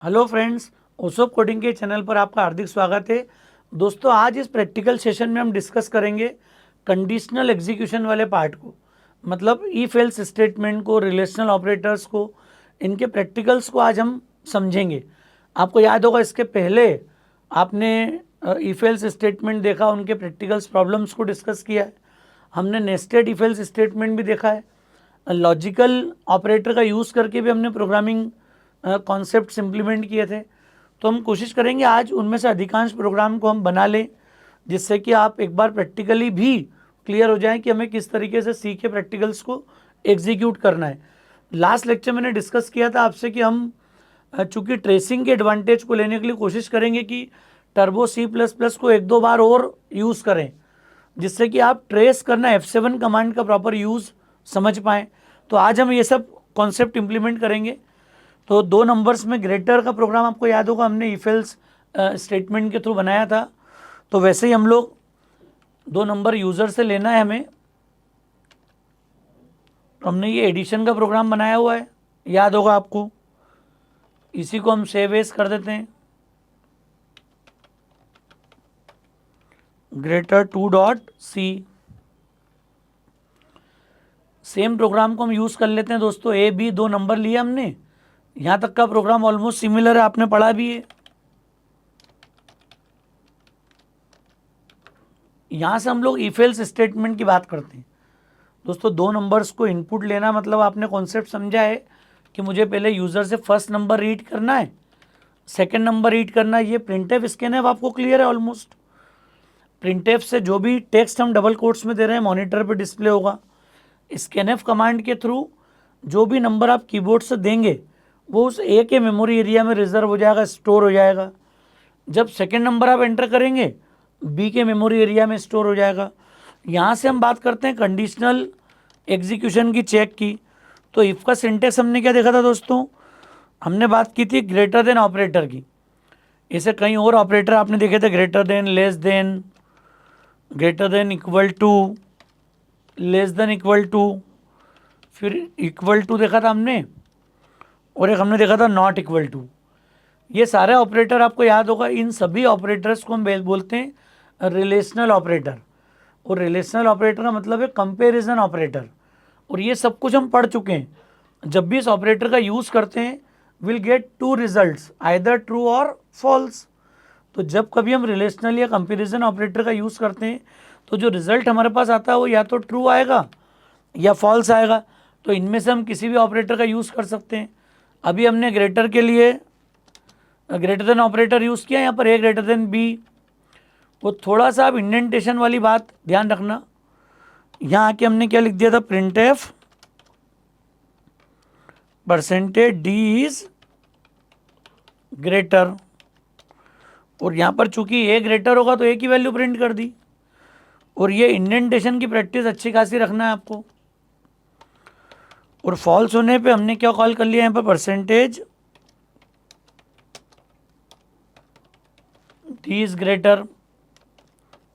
Hello friends, ओसोप coding के channel पर आपका हार्दिक स्वागत है। दोस्तों, आज इस प्रैक्टिकल सेशन में हम डिस्कस करेंगे कंडीशनल एग्जीक्यूशन वाले पार्ट को, मतलब इफ एल्स स्टेटमेंट को, रिलेशनल ऑपरेटर्स को, इनके प्रैक्टिकल्स को आज हम समझेंगे। आपको याद होगा इसके पहले आपने इफ एल्स स्टेटमेंट देखा, उनके प्रैक्टिकल्स प्रॉब्लम्स को डिस्कस किया है। हमने नेस्टेड इफ एल्स स्टेटमेंट भी देखा है। लॉजिकल ऑपरेटर का यूज़ करके भी हमने प्रोग्रामिंग कॉन्सेप्ट्स इम्प्लीमेंट किए थे। तो हम कोशिश करेंगे आज उनमें से अधिकांश प्रोग्राम को हम बना लें, जिससे कि आप एक बार प्रैक्टिकली भी क्लियर हो जाएं कि हमें किस तरीके से सी के प्रैक्टिकल्स को एग्जीक्यूट करना है। लास्ट लेक्चर मैंने डिस्कस किया था आपसे कि हम चूँकि ट्रेसिंग के एडवांटेज को लेने के लिए कोशिश करेंगे कि टर्बो C++ को एक दो बार और यूज़ करें, जिससे कि आप ट्रेस करना F7 कमांड का प्रॉपर यूज़ समझ पाएँ। तो आज हम ये सब कॉन्सेप्ट इम्प्लीमेंट करेंगे। तो 2 नंबर्स में ग्रेटर का प्रोग्राम आपको याद होगा, हमने इफ एल्स स्टेटमेंट के थ्रू बनाया था। तो वैसे ही हम लोग 2 नंबर यूज़र से लेना है हमें। तो हमने ये एडिशन का प्रोग्राम बनाया हुआ है, याद होगा आपको। इसी को हम सेव एज कर देते हैं, greater2.c। सेम प्रोग्राम को हम यूज़ कर लेते हैं दोस्तों। ए बी 2 नंबर लिए हमने, यहाँ तक का प्रोग्राम ऑलमोस्ट सिमिलर है, आपने पढ़ा भी है। यहाँ से हम लोग इफ एल्स स्टेटमेंट की बात करते हैं। दोस्तों, 2 नंबर्स को इनपुट लेना मतलब आपने कॉन्सेप्ट समझा है कि मुझे पहले यूज़र से फर्स्ट नंबर रीड करना है, सेकंड नंबर रीड करना है। ये प्रिंटफ स्कैनफ आपको क्लियर है ऑलमोस्ट। प्रिंटफ से जो भी टेक्स्ट हम डबल कोट्स में दे रहे हैं मॉनिटर पे डिस्प्ले होगा। स्कैनफ कमांड के थ्रू जो भी नंबर आप कीबोर्ड से देंगे वो उस ए के मेमोरी एरिया में रिजर्व हो जाएगा, स्टोर हो जाएगा। जब सेकेंड नंबर आप एंटर करेंगे बी के मेमोरी एरिया में स्टोर हो जाएगा। यहाँ से हम बात करते हैं कंडीशनल एग्जीक्यूशन की, चेक की। तो इफ़ का सिंटेक्स हमने क्या देखा था दोस्तों, हमने बात की थी ग्रेटर देन ऑपरेटर की। ऐसे कई और ऑपरेटर आपने देखे थे, greater than, less than, greater than equal to, less than equal to, फिर इक्वल टू देखा था हमने, और एक हमने देखा था नॉट इक्वल टू। ये सारे ऑपरेटर आपको याद होगा। इन सभी ऑपरेटर्स को हम बोलते हैं रिलेशनल ऑपरेटर। और रिलेशनल ऑपरेटर का मतलब है कंपैरिजन ऑपरेटर। और ये सब कुछ हम पढ़ चुके हैं। जब भी इस ऑपरेटर का यूज़ करते हैं will get 2 results, either true और फॉल्स। तो जब कभी हम रिलेशनल या कंपैरिजन ऑपरेटर का यूज़ करते हैं तो जो रिजल्ट हमारे पास आता है वो या तो ट्रू आएगा या फॉल्स आएगा। तो इनमें से हम किसी भी ऑपरेटर का यूज़ कर सकते हैं। अभी हमने ग्रेटर के लिए ग्रेटर देन ऑपरेटर यूज़ किया, यहाँ पर ए ग्रेटर देन बी। वो थोड़ा सा आप इंडेंटेशन वाली बात ध्यान रखना। यहाँ आके हमने क्या लिख दिया था, printf percentage D is greater. और यहाँ पर चूंकि ए ग्रेटर होगा तो ए की वैल्यू प्रिंट कर दी। और ये इंडेंटेशन की प्रैक्टिस अच्छी खासी रखना है आपको। और फॉल्स होने पे हमने क्या कॉल कर लिया यहाँ पर, परसेंटेज डी इज ग्रेटर।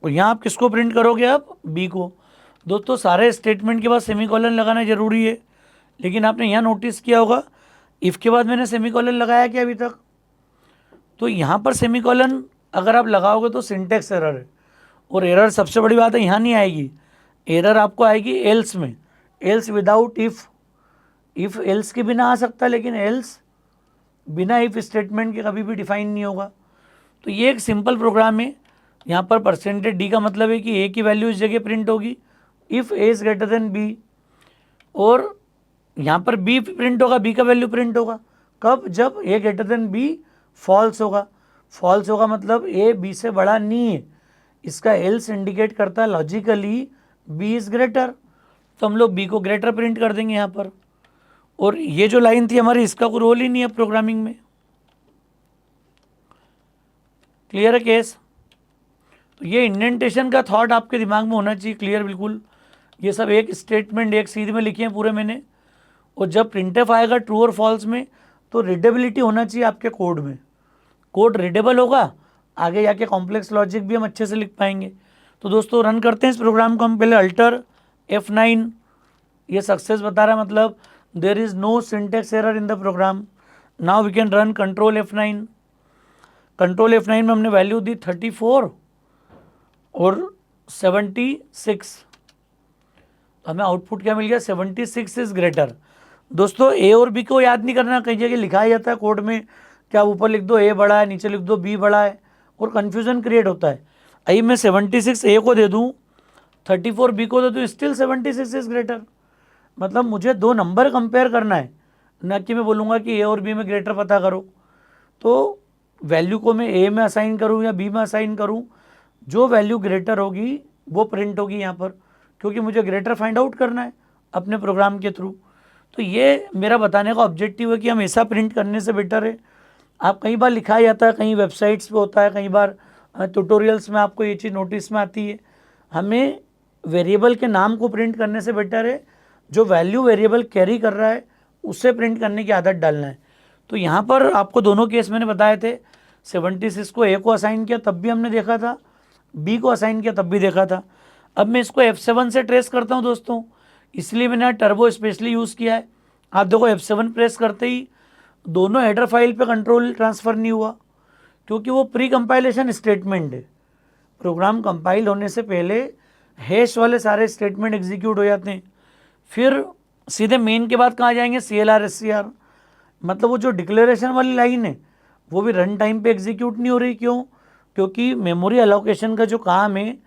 और यहाँ आप किसको प्रिंट करोगे, आप बी को। दोस्तों, सारे स्टेटमेंट के बाद सेमीकोलन लगाना जरूरी है, लेकिन आपने यहाँ नोटिस किया होगा इफ़ के बाद मैंने सेमीकोलन लगाया क्या अभी तक। तो यहाँ पर सेमीकोलन अगर आप लगाओगे तो सिंटेक्स एरर है। और एरर सबसे बड़ी बात है यहाँ नहीं आएगी, एरर आपको आएगी एल्स में। Else without if, if else के बिना आ सकता है, लेकिन एल्स बिना इफ़ स्टेटमेंट के कभी भी डिफाइन नहीं होगा। तो ये एक सिंपल प्रोग्राम है। यहाँ पर परसेंटेज डी का मतलब है कि ए की वैल्यू इस जगह प्रिंट होगी if A is greater than B. और यहाँ पर बी प्रिंट होगा, बी का वैल्यू प्रिंट होगा कब, जब A greater than B false होगा। फॉल्स होगा मतलब ए बी से बड़ा नहीं है। इसका एल्स इंडिकेट करता है लॉजिकली बी इज़ ग्रेटर, तो हम लोग बी को ग्रेटर प्रिंट कर देंगे यहाँ पर। और ये जो लाइन थी हमारी, इसका कोई रोल ही नहीं है प्रोग्रामिंग में। क्लियर है केस। तो ये इंडेंटेशन का थॉट आपके दिमाग में होना चाहिए क्लियर बिल्कुल। ये सब एक स्टेटमेंट एक सीध में लिखे हैं पूरे मैंने। और जब प्रिंटफ आएगा ट्रू और फॉल्स में तो रीडेबिलिटी होना चाहिए आपके कोड में। कोड रीडेबल होगा, आगे जाके कॉम्प्लेक्स लॉजिक भी हम अच्छे से लिख पाएंगे। तो दोस्तों, रन करते हैं इस प्रोग्राम को हम। पहले अल्टर F9, ये सक्सेस बता रहा है, मतलब there is no syntax error in the program. Now we can run control F9। Control F9 में हमने वैल्यू दी 34 और 76, हमें आउटपुट क्या मिल गया, 76 इज ग्रेटर। दोस्तों ए और बी को याद नहीं करना, कई जगह लिखा जाता है कोड में क्या ऊपर लिख दो ए बड़ा है, नीचे लिख दो बी बड़ा है, और कन्फ्यूजन क्रिएट होता है। आइए मैं 76 ए को दे दूँ, 34 बी को दे दूँ, स्टिल 76 इज ग्रेटर। मतलब मुझे दो नंबर कंपेयर करना है, न कि मैं बोलूँगा कि ए और बी में ग्रेटर पता करो। तो वैल्यू को मैं ए में असाइन करूँ या बी में असाइन करूँ, जो वैल्यू ग्रेटर होगी वो प्रिंट होगी यहाँ पर, क्योंकि मुझे ग्रेटर फाइंड आउट करना है अपने प्रोग्राम के थ्रू। तो ये मेरा बताने का ऑब्जेक्टिव है कि हम ऐसा प्रिंट करने से बेटर है। आप कई बार लिखा जाता है, कहीं वेबसाइट्स पे होता है, कई बार ट्यूटोरियल्स में आपको ये चीज़ नोटिस में आती है, हमें वेरिएबल के नाम को प्रिंट करने से बेटर है जो वैल्यू वेरिएबल कैरी कर रहा है उसे प्रिंट करने की आदत डालना है। तो यहाँ पर आपको दोनों केस मैंने बताए थे, 76 को ए को असाइन किया तब भी हमने देखा था, बी को असाइन किया तब भी देखा था। अब मैं इसको F7 से ट्रेस करता हूँ दोस्तों, इसलिए मैंने टर्बो स्पेशली यूज़ किया है। आप देखो F7 प्रेस करते ही दोनों हेडर फाइल पे कंट्रोल ट्रांसफ़र नहीं हुआ, क्योंकि वो प्री कंपाइलेशन स्टेटमेंट है। प्रोग्राम कंपाइल होने से पहले हैश वाले सारे स्टेटमेंट एग्जीक्यूट हो जाते हैं, फिर सीधे मेन के बाद कहाँ जाएंगे, CLR SCR। मतलब वो जो डिक्लेरेशन वाली लाइन है वो भी रन टाइम पे एग्जीक्यूट नहीं हो रही। क्यों? क्योंकि मेमोरी अलोकेशन का जो काम है,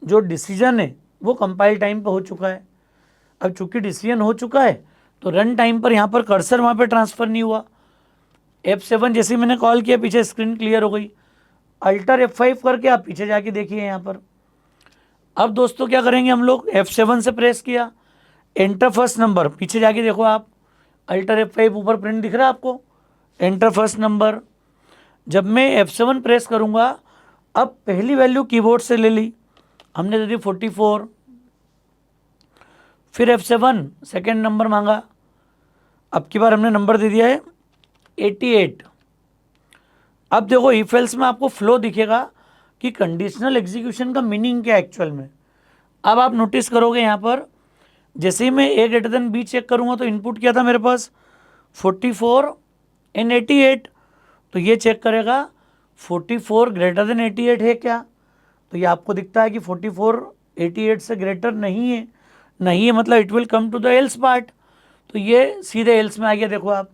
जो डिसीजन है, वो कंपाइल टाइम पे हो चुका है। अब चूंकि डिसीजन हो चुका है तो रन टाइम पर यहाँ पर कर्सर वहाँ पे ट्रांसफ़र नहीं हुआ। F7 जैसे मैंने कॉल किया पीछे स्क्रीन क्लियर हो गई, अल्टर F5 करके आप पीछे जाके देखिए यहाँ पर। अब दोस्तों क्या करेंगे हम लोग, F7 से प्रेस किया, एंटर फर्स्ट नंबर, पीछे जाके देखो आप, अल्टर F5 ऊपर प्रिंट दिख रहा है आपको, एंटर फर्स्ट नंबर। जब मैं F7 प्रेस करूँगा, अब पहली वैल्यू कीबोर्ड से ले ली, हमने दे दी 44, फिर F7 सेकेंड नंबर मांगा, अब की बार हमने नंबर दे दिया है 88। अब देखो इफ एल्स में आपको फ्लो दिखेगा कि कंडीशनल एग्जीक्यूशन का मीनिंग क्या है एक्चुअल में। अब आप नोटिस करोगे यहाँ पर, जैसे ही मैं ए ग्रेटर देन बी चेक करूँगा तो इनपुट क्या था मेरे पास, 44 एंड 88। तो ये चेक करेगा 44 ग्रेटर देन 88 है क्या, तो ये आपको दिखता है कि 44 88 से ग्रेटर नहीं है, नहीं है मतलब it will come to the else part. तो ये सीधे एल्स में आ गया, देखो आप,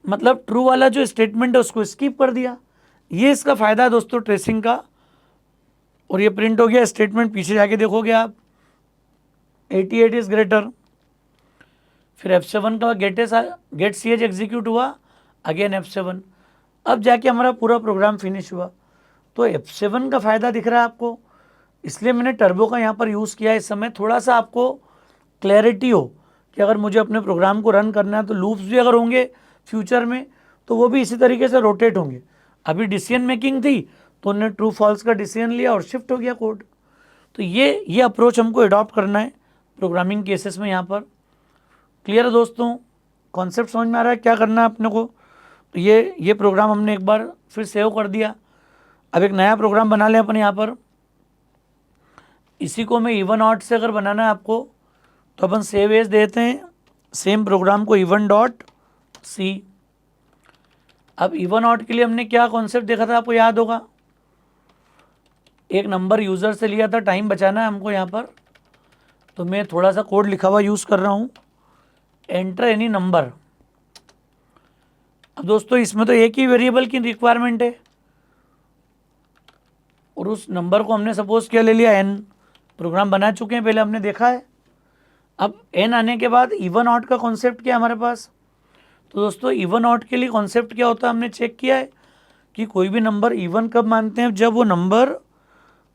मतलब ट्रू वाला जो स्टेटमेंट है उसको स्किप कर दिया। ये इसका फ़ायदा है दोस्तों ट्रेसिंग का। और ये प्रिंट हो गया स्टेटमेंट, पीछे जाके देखोगे आप 88 इज़ ग्रेटर। फिर F7 का गेट CH एग्जीक्यूट हुआ, अगेन F7, अब जाके हमारा पूरा प्रोग्राम फिनिश हुआ। तो F7 का फ़ायदा दिख रहा है आपको, इसलिए मैंने टर्बो का यहाँ पर यूज़ किया है। इस समय थोड़ा सा आपको क्लैरिटी हो कि अगर मुझे अपने प्रोग्राम को रन करना है तो लूप्स भी अगर होंगे फ्यूचर में तो वो भी इसी तरीके से रोटेट होंगे। अभी डिसीजन मेकिंग थी तो उन्होंने ट्रू फॉल्स का डिसीजन लिया और शिफ्ट हो गया कोड। तो ये अप्रोच हमको अडॉप्ट करना है प्रोग्रामिंग केसेस में। यहाँ पर क्लियर है दोस्तों, कॉन्सेप्ट समझ में आ रहा है क्या करना है अपने को। तो ये प्रोग्राम हमने एक बार फिर सेव कर दिया। अब एक नया प्रोग्राम बना लें अपन यहाँ पर, इसी को मैं इवन ऑट से अगर बनाना है आपको तो अपन सेव एज देते हैं, सेम प्रोग्राम को इवन डॉट सी। अब इवन ऑट के लिए हमने क्या कॉन्सेप्ट देखा था आपको याद होगा, एक नंबर यूज़र से लिया था, टाइम बचाना है हमको यहाँ पर। तो मैं थोड़ा सा कोड लिखा हुआ यूज़ कर रहा हूँ, एंटर एनी नंबर। अब दोस्तों इसमें तो एक ही वेरिएबल की रिक्वायरमेंट है और उस नंबर को हमने सपोज क्या ले लिया n, प्रोग्राम बना चुके हैं पहले हमने देखा है। अब n आने के बाद इवन ऑट का कॉन्सेप्ट क्या है हमारे पास। तो दोस्तों इवन ऑट के लिए कॉन्सेप्ट क्या होता है, हमने चेक किया है कि कोई भी नंबर इवन कब मानते हैं, जब वो नंबर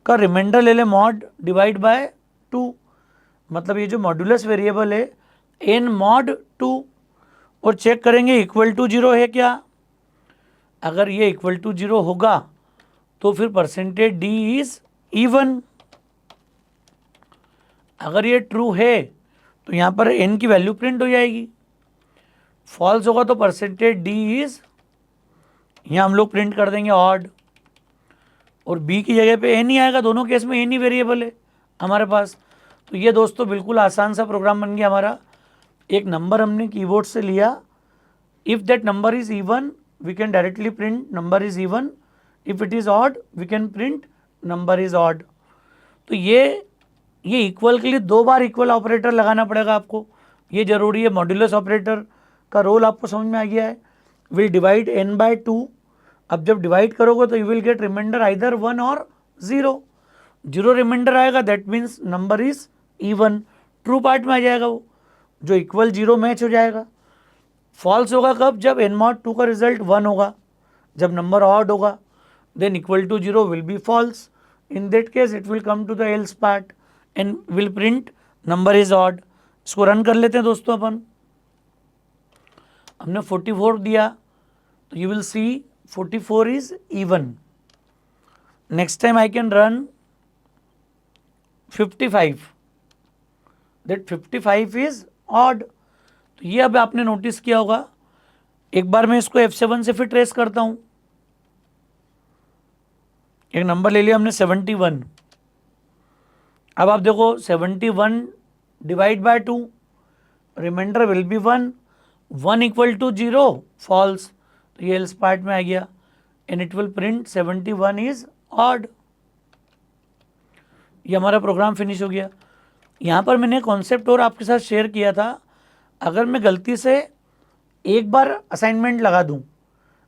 का रिमाइंडर ले ले मॉड डिवाइड बाय 2। मतलब ये जो मॉड्यूलस वेरिएबल है n mod 2, और चेक करेंगे इक्वल टू 0 है क्या। अगर ये इक्वल टू 0 होगा तो फिर परसेंटेज d इज इवन। अगर ये ट्रू है तो यहाँ पर n की वैल्यू प्रिंट हो जाएगी, फॉल्स होगा तो परसेंटेज d इज, यहाँ हम लोग प्रिंट कर देंगे ऑड, और b की जगह पे n ही आएगा, दोनों केस में n ही वेरिएबल है हमारे पास। तो ये दोस्तों बिल्कुल आसान सा प्रोग्राम बन गया हमारा। एक नंबर हमने कीबोर्ड से लिया, if that number is even we can directly print number is even, if it is odd we can print number is odd. तो ये इक्वल के लिए 2 बार इक्वल ऑपरेटर लगाना पड़ेगा आपको, ये जरूरी है। मॉड्यूलस ऑपरेटर का रोल आपको समझ में आ गया है। Will divide n by 2। अब जब डिवाइड करोगे तो you will get remainder either 1 और 0। 0 रिमाइंडर आएगा that means number is even, true part में आ जाएगा वो, जो इक्वल 0 मैच हो जाएगा। फॉल्स होगा कब? जब n mod 2 का रिजल्ट 1 होगा, जब नंबर ऑड होगा then equal to 0 will be false. In that case it will come to the else part and will print number is odd. इसको रन कर लेते हैं दोस्तों अपन। हमने 44 दिया तो you will see 44 is even. Next time I can run 55 that 55 is odd. तो ये अब आपने नोटिस किया होगा। एक बार मैं इसको F7 से फिर ट्रेस करता हूं। एक नंबर ले लिया हमने 71। अब आप देखो 71 divide by 2, remainder will be 1, 1 equal to 0 false, तो ये एल्स पार्ट में आ गया and it will print 71 is odd. ये हमारा प्रोग्राम फिनिश हो गया। यहाँ पर मैंने कॉन्सेप्ट और आपके साथ शेयर किया था, अगर मैं गलती से एक बार असाइनमेंट लगा दूं,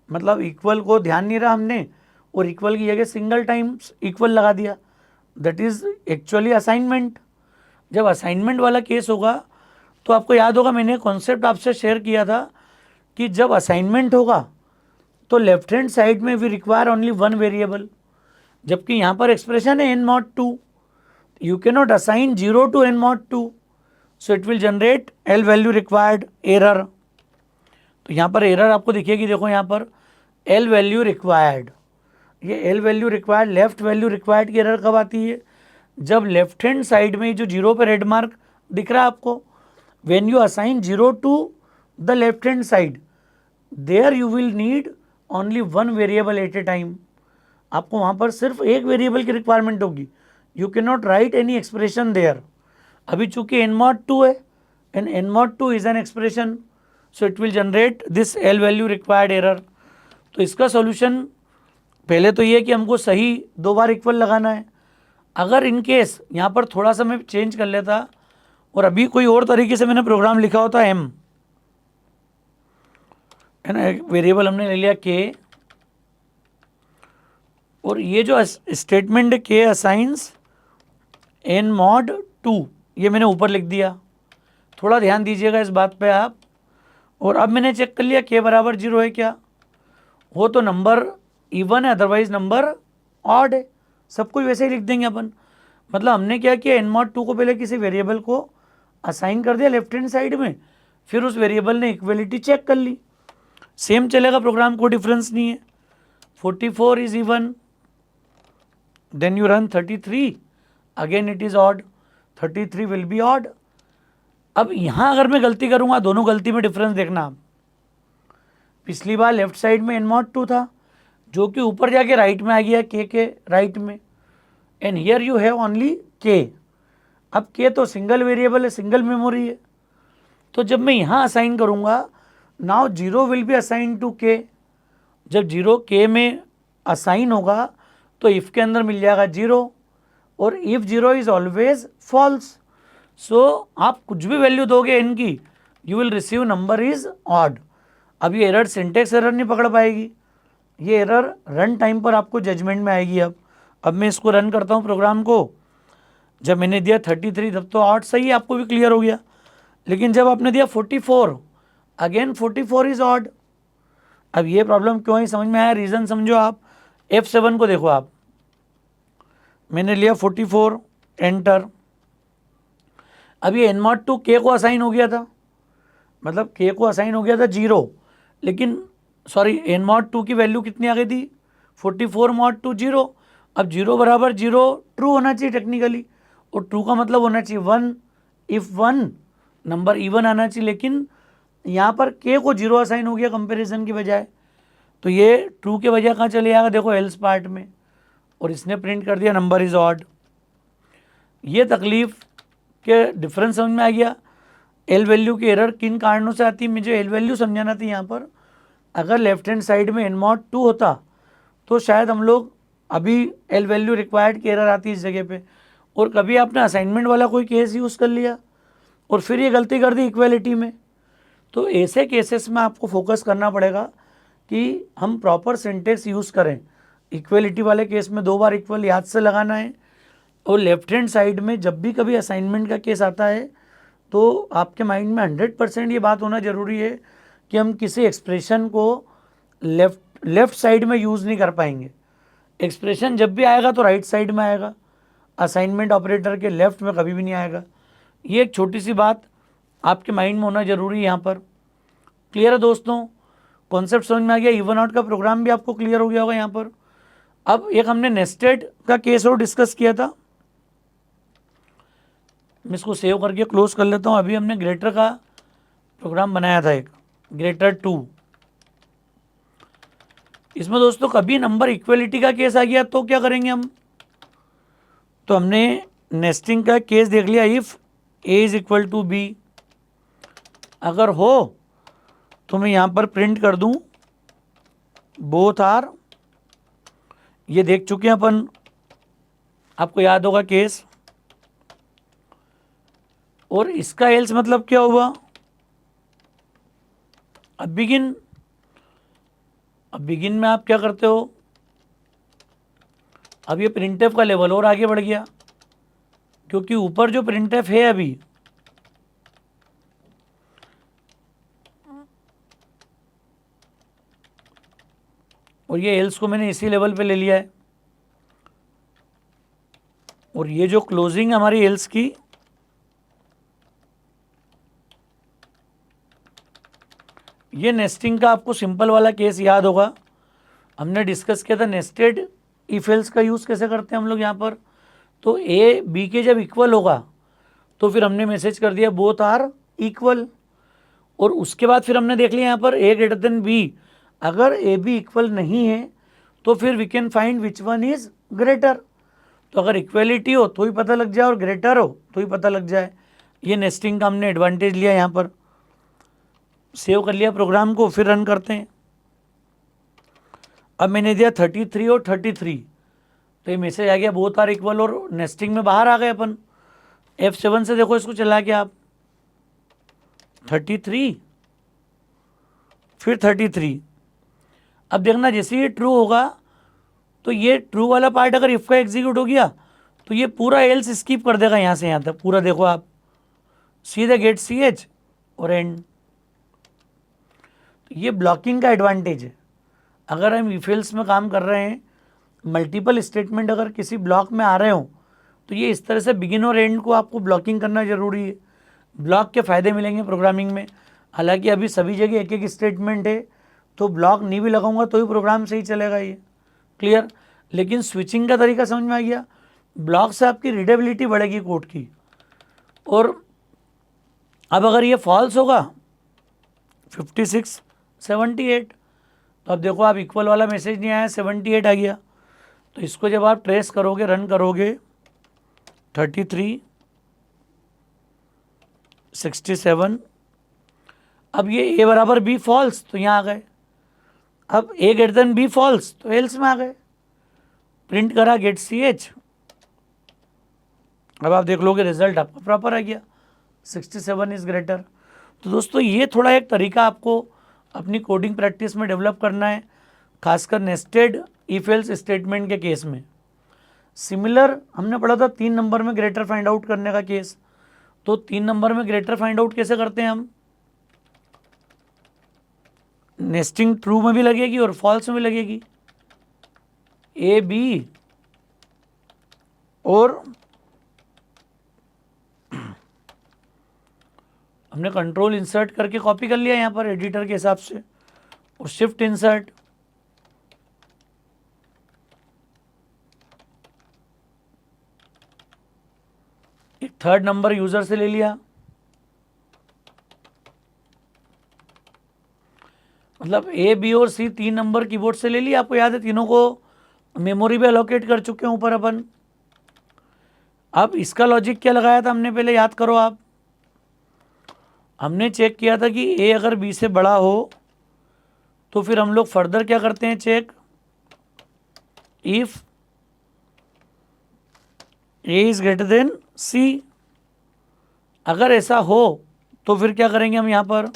मतलब इक्वल को ध्यान नहीं रहा हमने और इक्वल की जगह सिंगल टाइम्स इक्वल लगा दिया, दैट इज एक्चुअली असाइनमेंट। जब असाइनमेंट वाला केस होगा तो आपको याद होगा मैंने कॉन्सेप्ट आपसे शेयर किया था कि जब असाइनमेंट होगा तो लेफ्ट हैंड साइड में वी रिक्वायर ओनली 1 वेरिएबल, जबकि यहाँ पर एक्सप्रेशन है n mod 2, you cannot assign 0 to n mod 2, so it will generate L value required error। तो यहाँ पर एरर आपको दिखेगी, देखो यहाँ पर L value required, ये L value required left value required की एरर कब आती है? जब लेफ्ट हैंड साइड में जो 0 पे रेड मार्क दिख रहा है आपको, when you assign 0 to the left hand side there you will need only 1 variable at a time। आपको वहाँ पर सिर्फ एक वेरिएबल की रिक्वायरमेंट होगी, you can not write any expression there. अभी चूंकि n mod 2 है and n mod 2 is an expression, so it will generate this L value required error. तो इसका सॉल्यूशन पहले तो ये कि हमको सही 2 बार इक्वल लगाना है। अगर इन केस यहाँ पर थोड़ा सा मैं चेंज कर लेता और अभी कोई और तरीके से मैंने प्रोग्राम लिखा होता m, है ना, एक वेरिएबल हमने ले लिया k, और ये जो स्टेटमेंट है k असाइंस n mod 2, ये मैंने ऊपर लिख दिया। थोड़ा ध्यान दीजिएगा इस बात पे आप। और अब मैंने चेक कर लिया k बराबर 0 है क्या, हो तो नंबर इवन है, अदरवाइज नंबर ऑड है। सब कुछ वैसे ही लिख देंगे अपन। मतलब हमने क्या किया, n mod 2 को पहले किसी वेरिएबल को असाइन कर दिया लेफ्ट हैंड साइड में, फिर उस वेरिएबल ने इक्वलिटी चेक कर ली। सेम चलेगा प्रोग्राम, को डिफरेंस नहीं है। 44 is even, then you run 33, again it is odd, 33 will be odd. अब यहाँ अगर मैं गलती करूँगा, दोनों गलती में डिफरेंस देखना आप। पिछली बार लेफ्ट साइड में n mod 2 था जो कि ऊपर जाके राइट में आ गया k के राइट में, and here you have only k। अब k तो सिंगल वेरिएबल है, सिंगल मेमोरी है, तो जब मैं यहाँ असाइन करूँगा, now 0 will be assign to k। जब 0 k में असाइन होगा तो इफ़ के अंदर मिल जाएगा 0, और इफ़ 0 इज ऑलवेज फॉल्स। सो आप कुछ भी वैल्यू दोगे n की, you will receive number is odd. अब ये एरर सिंटेक्स एरर नहीं पकड़ पाएगी, ये एरर रन टाइम पर आपको जजमेंट में आएगी। अब मैं इसको रन करता हूँ प्रोग्राम को। जब मैंने दिया 33 तब तो ऑड सही है, आपको भी क्लियर हो गया। लेकिन जब आपने दिया 44, अगेन 44 इज ऑड। अब ये प्रॉब्लम क्यों है समझ में आया, रीज़न समझो आप। F7 को देखो आप, मैंने लिया 44, एंटर। अब ये n mod 2 k को असाइन हो गया था, मतलब k को असाइन हो गया था 0, लेकिन सॉरी n mod 2 की वैल्यू कितनी आ गई थी, 44 mod 2 0। अब 0 बराबर 0 ट्रू होना चाहिए टेक्निकली, और ट्रू का मतलब होना चाहिए 1, इफ़ 1 नंबर इवन आना चाहिए। लेकिन यहाँ पर k को 0 असाइन हो गया कंपैरिजन की बजाय, तो ये ट्रू के बजाय कहाँ चले जाएगा, देखो एल्स पार्ट में, और इसने प्रिंट कर दिया नंबर इज ऑड। ये तकलीफ के डिफरेंस समझ में आ गया। एल वैल्यू की एरर किन कारणों से आती है, मुझे एल वैल्यू समझाना थी यहाँ पर। अगर लेफ्ट हैंड साइड में n02 होता तो शायद हम लोग अभी एल वैल्यू रिक्वायर्ड की एरर आती इस जगह पे। और कभी आपने असाइनमेंट वाला कोई केस यूज़ कर लिया और फिर ये गलती कर दी इक्वलिटी में। तो ऐसे केसेस में आपको फोकस करना पड़ेगा कि हम प्रॉपर सिंटेक्स यूज़ करें। इक्वलिटी वाले केस में 2 बार इक्वल याद से लगाना है। और लेफ्ट हैंड साइड में जब भी कभी असाइनमेंट का केस आता है तो आपके माइंड में 100% ये बात होना ज़रूरी है कि हम किसी एक्सप्रेशन को लेफ्ट साइड में यूज़ नहीं कर पाएंगे। एक्सप्रेशन जब भी आएगा तो राइट साइड में आएगा, असाइनमेंट ऑपरेटर के लेफ्ट में कभी भी नहीं आएगा। ये एक छोटी सी बात आपके माइंड में होना ज़रूरी है यहाँ पर। क्लियर है दोस्तों? कॉन्सेप्ट समझ में आ गया? इवन आउट का प्रोग्राम भी आपको क्लियर हो गया होगा यहाँ पर। अब एक हमने नेस्टेड का केस और डिस्कस किया था, मैं इसको सेव करके क्लोज कर लेता हूँ। अभी हमने ग्रेटर का प्रोग्राम बनाया था, एक ग्रेटर 2। इसमें दोस्तों कभी नंबर इक्वलिटी का केस आ गया तो क्या करेंगे हम? तो हमने नेस्टिंग का केस देख लिया। If A is equal to B, अगर हो तो मैं यहाँ पर प्रिंट कर दूँ बोथ आर। ये देख चुके हैं अपन, आपको याद होगा केस। और इसका एल्स मतलब क्या हुआ? अब बिगिन में आप क्या करते हो? अब ये प्रिंटफ का लेवल और आगे बढ़ गया, क्योंकि ऊपर जो प्रिंटफ है अभी, और ये एल्स को मैंने इसी लेवल पे ले लिया है। और ये जो क्लोजिंग हमारी एल्स की, ये नेस्टिंग का आपको सिंपल वाला केस याद होगा, हमने डिस्कस किया था नेस्टेड इफ एल्स का यूज़ कैसे करते हैं हम लोग यहाँ पर। तो ए बी के जब इक्वल होगा तो फिर हमने मैसेज कर दिया बोथ आर इक्वल। और उसके बाद फिर हमने देख लिया यहाँ पर ए ग्रेटर देन बी। अगर ए बी इक्वल नहीं है तो फिर we can find which one is greater. तो अगर इक्वलिटी हो तो ही पता लग जाए और ग्रेटर हो तो ही पता लग जाए। ये नेस्टिंग का हमने एडवांटेज लिया यहाँ पर। सेव कर लिया प्रोग्राम को, फिर रन करते हैं। अब मैंने दिया 33 और 33, तो ये मैसेज आ गया बोथ आर इक्वल, और नेस्टिंग में बाहर आ गए अपन। F7 से देखो इसको चला के आप, 33 फिर 33। अब देखना जैसे ये ट्रू होगा तो ये ट्रू वाला पार्ट अगर इफ का एग्जीक्यूट हो गया तो ये पूरा एल्स स्किप कर देगा यहाँ से यहाँ तक पूरा। देखो आप सीधे गेट CH और एंड। तो ये ब्लॉकिंग का एडवांटेज है। अगर हम इफ एल्स में काम कर रहे हैं, मल्टीपल स्टेटमेंट अगर किसी ब्लॉक में आ रहे हो तो ये इस तरह से बिगिन और एंड को आपको ब्लॉकिंग करना जरूरी है। ब्लॉक के फ़ायदे मिलेंगे प्रोग्रामिंग में। हालांकि अभी सभी जगह एक एक स्टेटमेंट है, तो ब्लॉक नहीं भी लगाऊंगा तो ही प्रोग्राम सही चलेगा ये। क्लियर? लेकिन स्विचिंग का तरीका समझ में आ गया। ब्लॉक से आपकी रीडेबिलिटी बढ़ेगी कोड की। और अब अगर ये फॉल्स होगा 56 78, तो अब देखो आप इक्वल वाला मैसेज नहीं आया, 78 आ गया। तो इसको जब आप ट्रेस करोगे, रन करोगे, 33 67, अब ये ए बराबर बी फॉल्स तो यहाँ आ गए। अब ए ग्रेटर देन बी फॉल्स तो एल्स में आ गए। प्रिंट करा गेट CH, अब आप देख लोगे रिजल्ट आपका प्रॉपर आ गया, 67 इज ग्रेटर। तो दोस्तों ये थोड़ा एक तरीका आपको अपनी कोडिंग प्रैक्टिस में डेवलप करना है, खासकर नेस्टेड इफ एल्स स्टेटमेंट के केस में। सिमिलर हमने पढ़ा था 3 नंबर में ग्रेटर फाइंड आउट करने का केस। तो 3 नंबर में ग्रेटर फाइंड आउट कैसे करते हैं हम? नेस्टिंग ट्रू में भी लगेगी और फॉल्स में भी लगेगी। ए बी और हमने कंट्रोल इंसर्ट करके कॉपी कर लिया यहाँ पर एडिटर के हिसाब से, और शिफ्ट इंसर्ट, एक थर्ड नंबर यूजर से ले लिया। मतलब ए बी और सी 3 नंबर कीबोर्ड से ले लिया। आपको याद है तीनों को मेमोरी पे अलोकेट कर चुके हैं ऊपर अपन। अब इसका लॉजिक क्या लगाया था हमने, पहले याद करो आप। हमने चेक किया था कि ए अगर बी से बड़ा हो तो फिर हम लोग फर्दर क्या करते हैं check, if A is greater than C. अगर ऐसा हो तो फिर क्या करेंगे हम यहाँ पर,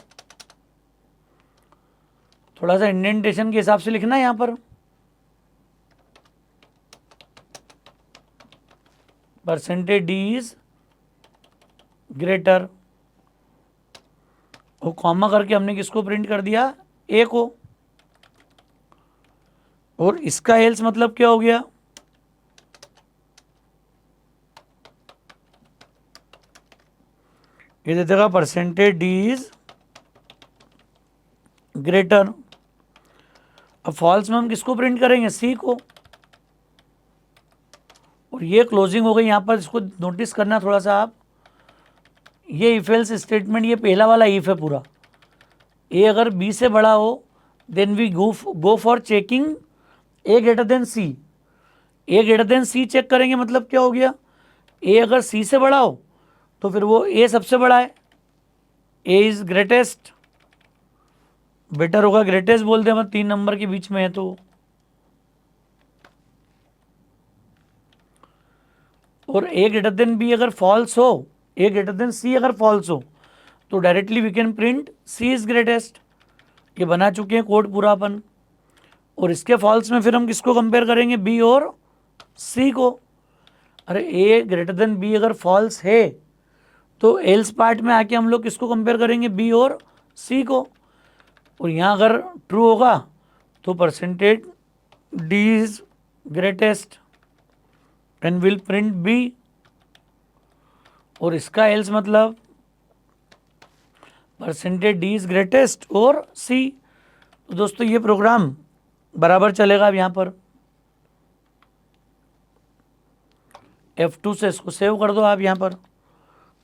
थोड़ा सा इंडेंटेशन के हिसाब से लिखना है यहाँ पर, परसेंटेज डी इज ग्रेटर, वो कॉमा करके हमने किसको प्रिंट कर दिया, ए को। और इसका एल्स मतलब क्या हो गया, ये दे देगा परसेंटेज डी इज ग्रेटर। अब फॉल्स में हम किसको प्रिंट करेंगे, सी को। और ये क्लोजिंग हो गई यहाँ पर, इसको नोटिस करना थोड़ा सा आप, ये इफ एल्स स्टेटमेंट, ये पहला वाला इफ है पूरा। ए अगर बी से बड़ा हो then we go for checking A greater than C. A greater than C check करेंगे, मतलब क्या हो गया, ए अगर सी से बड़ा हो तो फिर वो ए सबसे बड़ा है, ए इज ग्रेटेस्ट, बेटर होगा ग्रेटेस्ट बोल दे, मतलब 3 नंबर के बीच में है तो। और ए ग्रेटर देन बी अगर फॉल्स हो, ए ग्रेटर देन सी अगर फॉल्स हो तो directly we can print C is greatest. ये बना चुके हैं कोड पूरा अपन। और इसके फॉल्स में फिर हम किसको कंपेयर करेंगे, बी और सी को। अरे ए ग्रेटर देन बी अगर फॉल्स है तो एल्स पार्ट में आके हम लोग किसको कंपेयर करेंगे, बी और सी को। और यहाँ अगर ट्रू होगा तो percentage D is greatest and will print B. और इसका एल्स मतलब परसेंटेज डी इज ग्रेटेस्ट और सी। तो दोस्तों ये प्रोग्राम बराबर चलेगा। अब यहाँ पर F2 से इसको सेव कर दो आप, यहाँ पर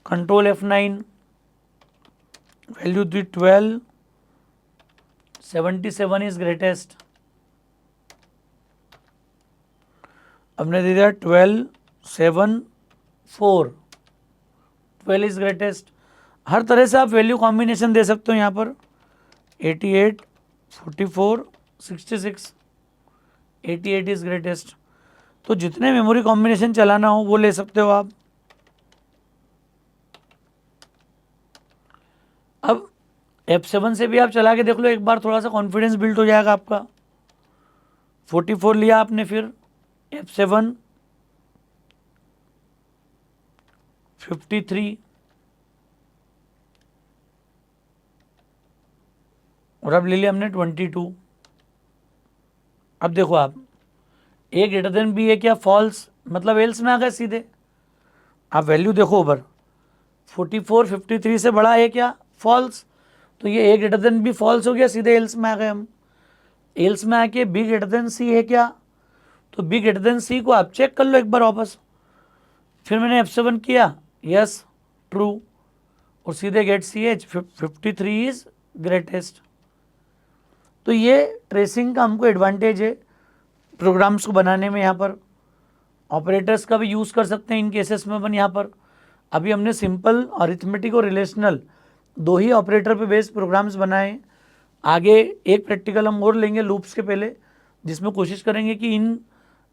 control F9, value the 12, 77 is greatest. हमने दे दिया 12, 7, 4, 12 इज ग्रेटेस्ट। हर तरह से आप वैल्यू कॉम्बिनेशन दे सकते हो यहाँ पर, 88, 44, 66, 88 इज ग्रेटेस्ट। तो जितने मेमोरी कॉम्बिनेशन चलाना हो वो ले सकते हो आप। अब F7 से भी आप चला के देख लो एक बार, थोड़ा सा कॉन्फिडेंस बिल्ड हो जाएगा आपका। 44 लिया आपने, फिर F7, 53 और अब ले लिया हमने 22। अब देखो आप, ए ग्रेटर देन बी है क्या, फॉल्स, मतलब एल्स में आ गए सीधे। आप वैल्यू देखो ऊपर, 44 53 से बड़ा है क्या, फॉल्स। तो ये ए ग्रेटर देन बी फॉल्स हो गया, सीधे एल्स में आ गए हम। एल्स में आके बी ग्रेटर देन सी है क्या, तो बी ग्रेटर देन सी को आप चेक कर लो एक बार वापस। फिर मैंने F7 किया, यस ट्रू, और सीधे गेट CH, 53 इज ग्रेटेस्ट। तो ये ट्रेसिंग का हमको एडवांटेज है प्रोग्राम्स को बनाने में। यहाँ पर ऑपरेटर्स का भी यूज़ कर सकते हैं इन केसेस में अपन। यहाँ पर अभी हमने सिंपल, अरिथमेटिक और रिलेशनल 2 ही ऑपरेटर पे बेस्ड प्रोग्राम्स बनाए। आगे एक प्रैक्टिकल हम और लेंगे लूप्स के पहले, जिसमें कोशिश करेंगे कि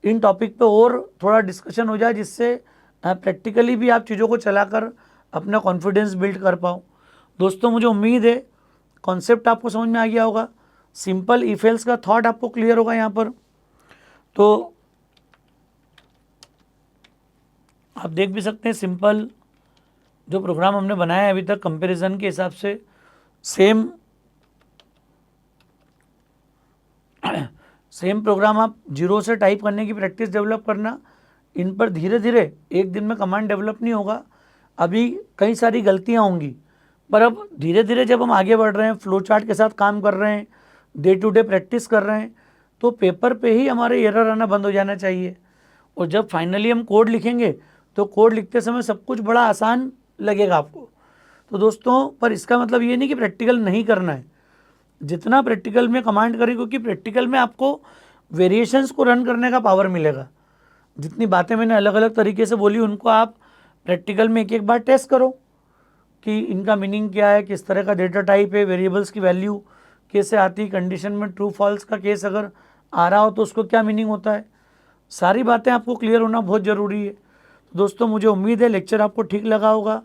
इन टॉपिक पे और थोड़ा डिस्कशन हो जाए, जिससे प्रैक्टिकली भी आप चीज़ों को चलाकर अपना कॉन्फिडेंस बिल्ड कर पाओ। दोस्तों मुझे उम्मीद है कॉन्सेप्ट आपको समझ में आ गया होगा, सिंपल इफ एल्स का थॉट आपको क्लियर होगा यहाँ पर। तो आप देख भी सकते हैं सिंपल जो प्रोग्राम हमने बनाया है अभी तक, कंपैरिजन के हिसाब से सेम प्रोग्राम आप जीरो से टाइप करने की प्रैक्टिस डेवलप करना। इन पर धीरे धीरे, एक दिन में कमांड डेवलप नहीं होगा, अभी कई सारी गलतियां होंगी, पर अब धीरे धीरे जब हम आगे बढ़ रहे हैं, फ्लो चार्ट के साथ काम कर रहे हैं, डे टू डे प्रैक्टिस कर रहे हैं, तो पेपर पे ही हमारे एरर आना बंद हो जाना चाहिए। और जब फाइनली हम कोड लिखेंगे तो कोड लिखते समय सब कुछ बड़ा आसान लगेगा आपको। तो दोस्तों, पर इसका मतलब ये नहीं कि प्रैक्टिकल नहीं करना है, जितना प्रैक्टिकल में कमांड करें, क्योंकि प्रैक्टिकल में आपको वेरिएशंस को रन करने का पावर मिलेगा। जितनी बातें मैंने अलग अलग तरीके से बोली उनको आप प्रैक्टिकल में एक एक बार टेस्ट करो, कि इनका मीनिंग क्या है, किस तरह का डेटा टाइप है, वेरिएबल्स की वैल्यू कैसे आती, कंडीशन में ट्रू फॉल्स का केस अगर आ रहा हो तो उसको क्या मीनिंग होता है, सारी बातें आपको क्लियर होना बहुत ज़रूरी है। तो दोस्तों मुझे उम्मीद है लेक्चर आपको ठीक लगा होगा,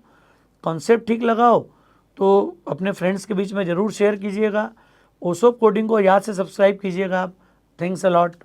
कॉन्सेप्ट ठीक लगा हो तो अपने फ्रेंड्स के बीच में ज़रूर शेयर कीजिएगा। ओसोप कोडिंग को याद से सब्सक्राइब कीजिएगा आप। Thanks a lot.